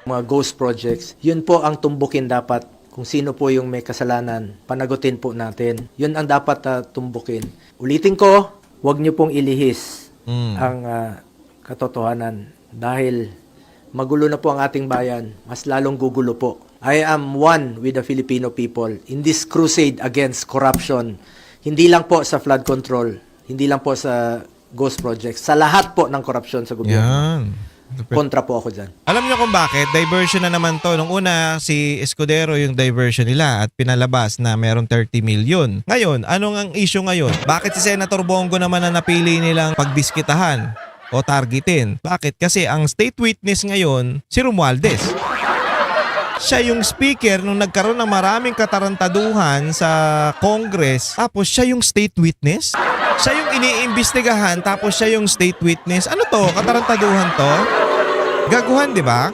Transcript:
mga ghost projects, yun po ang tumbukin dapat. Kung sino po yung may kasalanan, panagutin po natin. Yun ang dapat tumbukin. Ulitin ko, huwag niyo pong ilihis ang katotohanan. Dahil magulo na po ang ating bayan, mas lalong gugulo po. I am one with the Filipino people in this crusade against corruption. Hindi lang po sa flood control, hindi lang po sa ghost projects, sa lahat po ng korupsyon sa gobyerno. Yan. Kontra po ako dyan. Alam niyo kung bakit? Diversion na naman to. Nung una, si Escudero yung diversion nila at pinalabas na merong 30 million. Ngayon, anong ang issue ngayon? Bakit si Senator Bongo naman na napili nilang pagdiskitahan o targetin? Bakit? Kasi ang state witness ngayon, si Romualdez. Siya yung speaker nung nagkaroon ng maraming katarantaduhan sa Congress. Tapos siya yung state witness? Siya yung iniimbestigahan tapos siya yung state witness. Ano to? Katarantaduhan to? Gaguhan, di ba?